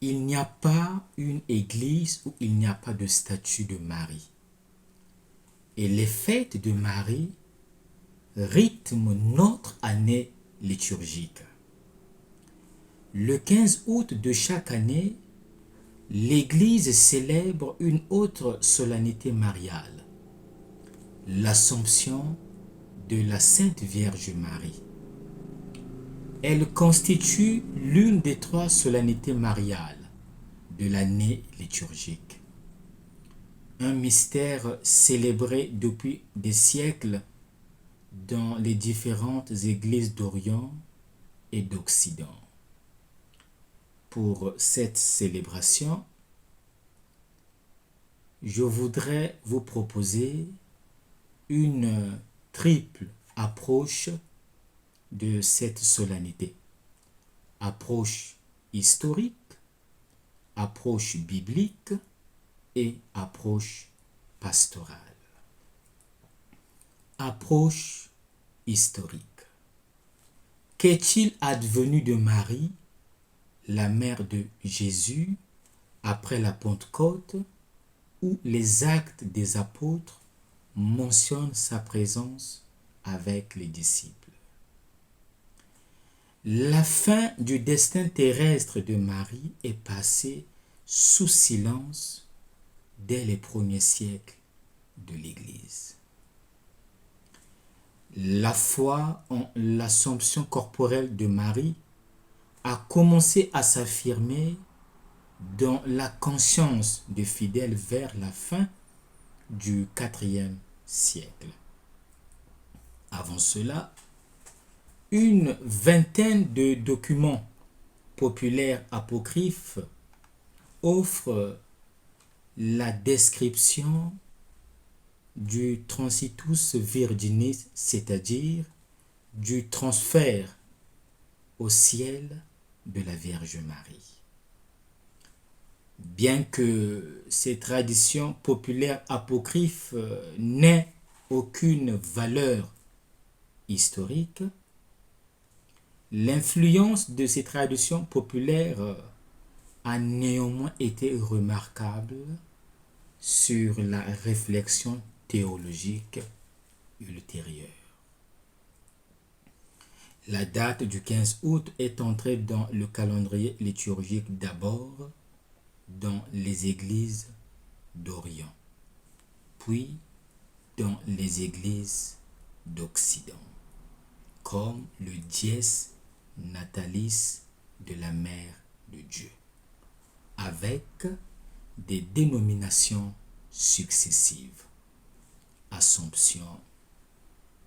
Il n'y a pas une église où il n'y a pas de statue de Marie. Et les fêtes de Marie rythment notre année liturgique. Le 15 août de chaque année, l'Église célèbre une autre solennité mariale, l'Assomption de la Sainte Vierge Marie. Elle constitue l'une des trois solennités mariales de l'année liturgique. Un mystère célébré depuis des siècles dans les différentes églises d'Orient et d'Occident. Pour cette célébration, je voudrais vous proposer une triple approche de cette solennité. Approche historique, approche biblique et approche pastorale. Approche historique. Qu'est-il advenu de Marie, la mère de Jésus, après la Pentecôte, où les actes des apôtres mentionnent sa présence avec les disciples? La fin du destin terrestre de Marie est passée sous silence dès les premiers siècles de l'Église. La foi en l'Assomption corporelle de Marie a commencé à s'affirmer dans la conscience des fidèles vers la fin du IVe siècle. Avant cela, une vingtaine de documents populaires apocryphes offrent la description du transitus virginis, c'est-à-dire du transfert au ciel de la Vierge Marie. Bien que ces traditions populaires apocryphes n'aient aucune valeur historique, l'influence de ces traditions populaires a néanmoins été remarquable sur la réflexion théologique ultérieure. La date du 15 août est entrée dans le calendrier liturgique d'abord dans les églises d'Orient, puis dans les églises d'Occident, comme le dies natalis de la Mère de Dieu, avec des dénominations successives. Assomption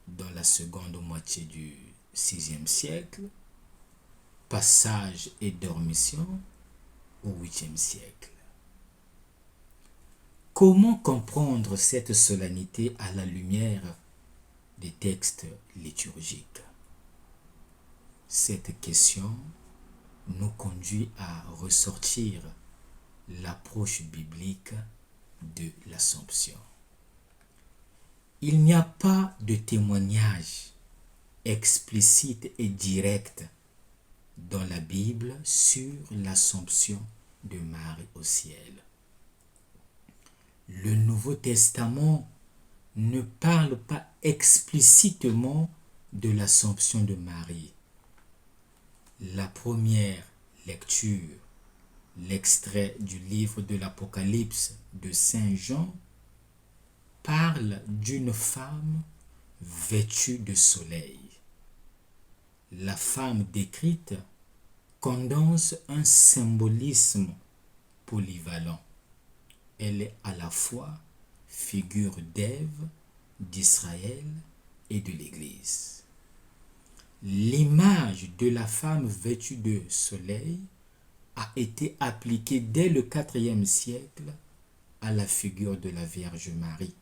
dans la seconde moitié du VIe siècle, passage et dormition au 8e siècle. Comment comprendre cette solennité à la lumière des textes liturgiques? Cette question nous conduit à ressortir l'approche biblique de l'Assomption. Il n'y a pas de témoignage explicite et direct dans la Bible sur l'Assomption de Marie au ciel. Le Nouveau Testament ne parle pas explicitement de l'Assomption de Marie. La première lecture, l'extrait du livre de l'Apocalypse de Saint Jean, parle d'une femme vêtue de soleil. La femme décrite condense un symbolisme polyvalent. Elle est à la fois figure d'Ève, d'Israël et de l'Église. L'image de la femme vêtue de soleil a été appliquée dès le IVe siècle à la figure de la Vierge Marie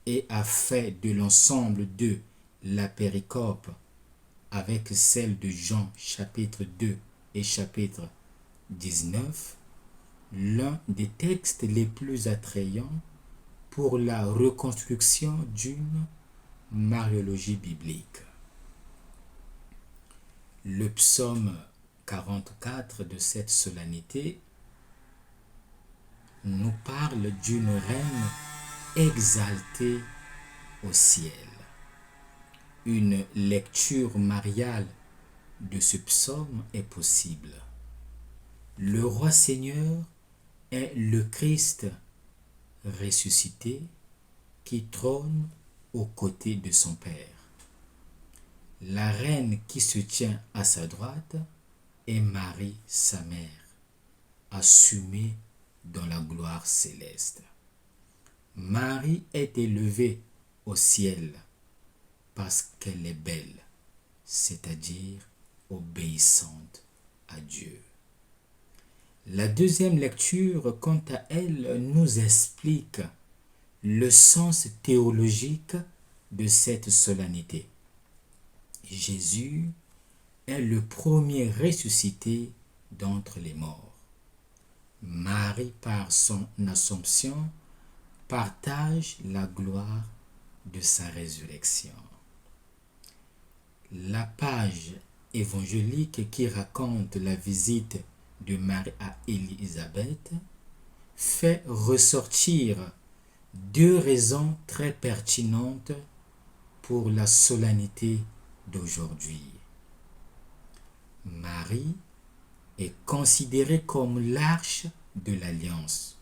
et a fait de l'ensemble de la péricope avec celle de Jean chapitre 2 et chapitre 19 l'un des textes les plus attrayants pour la reconstruction d'une mariologie biblique. Le psaume 44 de cette solennité nous parle d'une reine exaltée au ciel. Une lecture mariale de ce psaume est possible. Le roi Seigneur est le Christ ressuscité qui trône aux côtés de son Père. La reine qui se tient à sa droite est Marie, sa mère, assumée dans la gloire céleste. Marie est élevée au ciel parce qu'elle est belle, c'est-à-dire obéissante à Dieu. La deuxième lecture, quant à elle, nous explique le sens théologique de cette solennité. Jésus est le premier ressuscité d'entre les morts. Marie, par son Assomption, partage la gloire de sa résurrection. La page évangélique qui raconte la visite de Marie à Élisabeth fait ressortir deux raisons très pertinentes pour la solennité d'aujourd'hui. Marie est considérée comme l'arche de l'alliance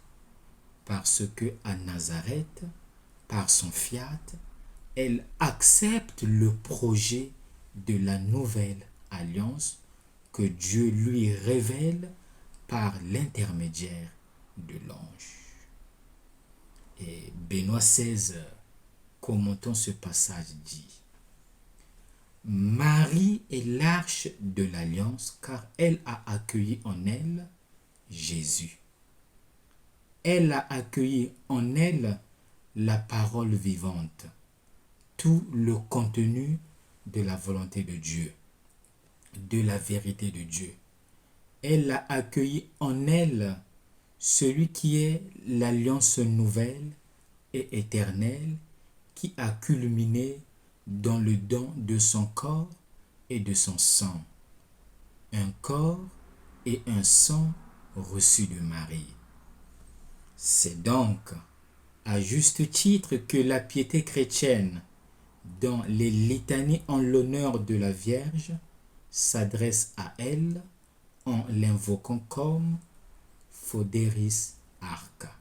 parce que à Nazareth, par son fiat, elle accepte le projet de la nouvelle alliance que Dieu lui révèle par l'intermédiaire de l'ange. Et Benoît XVI, commentant ce passage, dit: Marie est l'arche de l'alliance car elle a accueilli en elle Jésus. Elle a accueilli en elle la parole vivante, tout le contenu de la volonté de Dieu, de la vérité de Dieu. Elle a accueilli en elle celui qui est l'alliance nouvelle et éternelle qui a culminé dans le don de son corps et de son sang. Un corps et un sang reçus de Marie. C'est donc à juste titre que la piété chrétienne, dans les litanies en l'honneur de la Vierge, s'adresse à elle en l'invoquant comme Foderis Arca,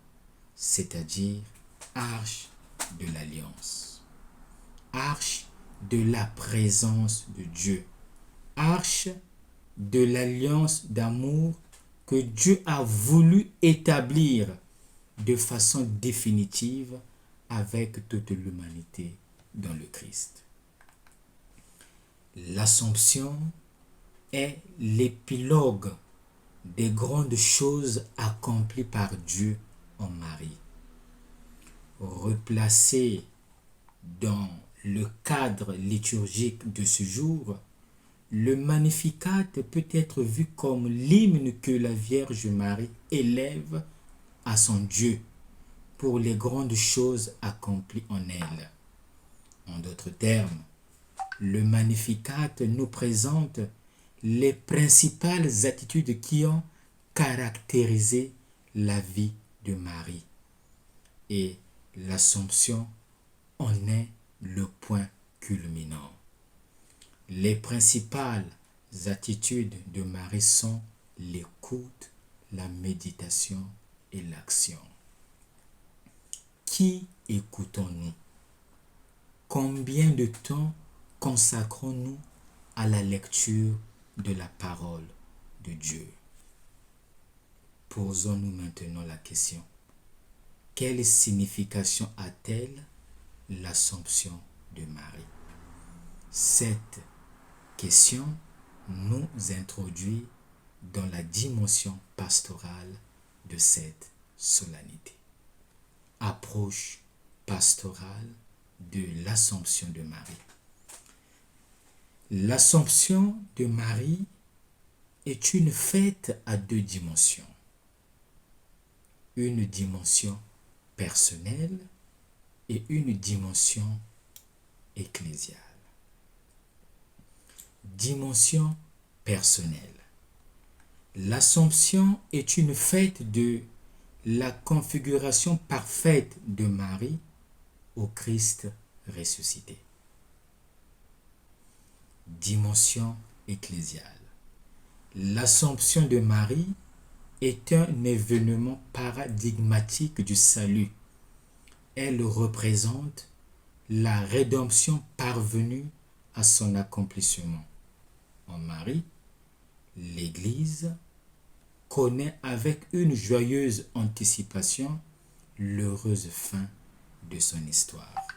c'est-à-dire arche de l'alliance, arche de la présence de Dieu, arche de l'alliance d'amour que Dieu a voulu établir de façon définitive avec toute l'humanité dans le Christ. L'Assomption est l'épilogue des grandes choses accomplies par Dieu en Marie. Replacée dans le cadre liturgique de ce jour, le Magnificat peut être vu comme l'hymne que la Vierge Marie élève à son Dieu pour les grandes choses accomplies en elle. En d'autres termes, le Magnificat nous présente les principales attitudes qui ont caractérisé la vie de Marie. Et l'Assomption en est le point culminant. Les principales attitudes de Marie sont l'écoute, la méditation et l'action. Qui écoutons-nous? Combien de temps consacrons-nous à la lecture de la parole de Dieu? Posons-nous maintenant la question: quelle signification a-t-elle l'Assomption de Marie? Cette question nous introduit dans la dimension pastorale de cette solennité. Approche pastorale de l'Assomption de Marie. L'Assomption de Marie est une fête à deux dimensions. Une dimension personnelle et une dimension ecclésiale. Dimension personnelle. L'Assomption est une fête de la configuration parfaite de Marie au Christ ressuscité. Dimension ecclésiale. L'Assomption de Marie est un événement paradigmatique du salut. Elle représente la rédemption parvenue à son accomplissement. En Marie, l'Église connaît avec une joyeuse anticipation l'heureuse fin de son histoire.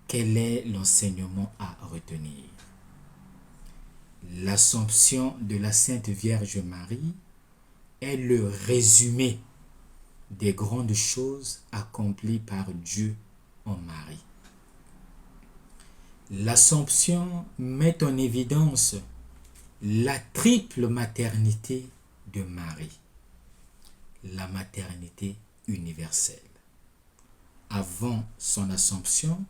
Quel est l'enseignement à retenir? L'Assomption de la Sainte Vierge Marie est le résumé des grandes choses accomplies par Dieu en Marie. L'Assomption met en évidence la triple maternité de Marie, la maternité universelle. Avant son Assomption,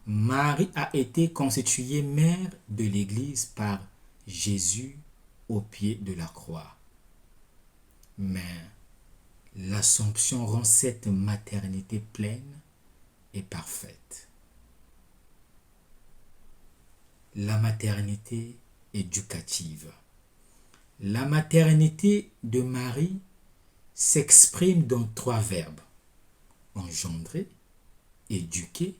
Marie a été constituée mère de l'Église par Jésus au pied de la croix. Mais l'Assomption rend cette maternité pleine et parfaite. La maternité éducative. La maternité de Marie s'exprime dans 3 verbes: engendrer, éduquer,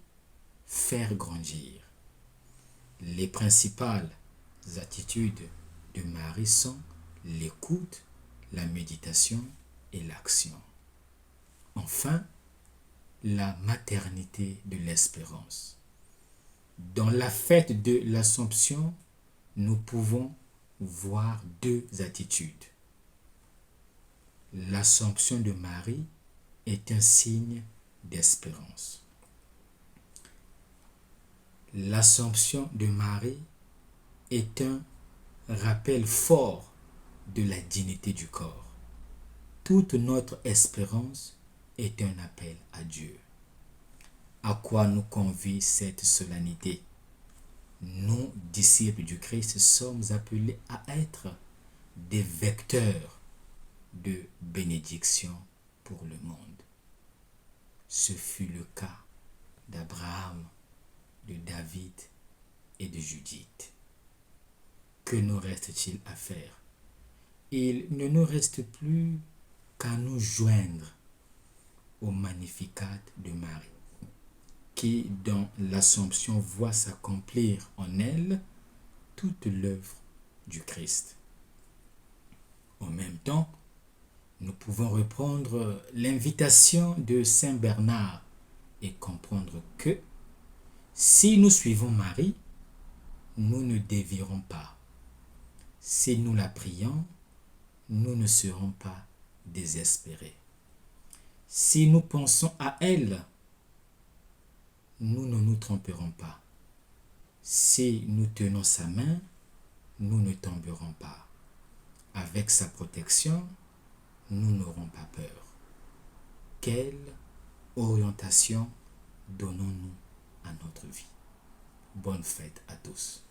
faire grandir. Les principales attitudes de Marie sont l'écoute, la méditation et l'action. Enfin, la maternité de l'espérance. Dans la fête de l'Assomption, nous pouvons voir 2 attitudes. L'Assomption de Marie est un signe d'espérance. L'Assomption de Marie est un rappel fort de la dignité du corps. Toute notre espérance est un appel à Dieu. À quoi nous convie cette solennité? Nous, disciples du Christ, sommes appelés à être des vecteurs de bénédiction pour le monde. Ce fut le cas d'Abraham, de David et de Judith. Que nous reste-t-il à faire? Il ne nous reste plus qu'à nous joindre au Magnificat de Marie, qui, dans l'Assomption, voit s'accomplir en elle toute l'œuvre du Christ. En même temps, nous pouvons reprendre l'invitation de Saint Bernard et comprendre que si nous suivons Marie, nous ne dévierons pas. Si nous la prions, nous ne serons pas désespérés. Si nous pensons à elle, nous ne nous tromperons pas. Si nous tenons sa main, nous ne tomberons pas. Avec sa protection, nous n'aurons pas peur. Quelle orientation donnons-nous à notre vie? Bonne fête à tous.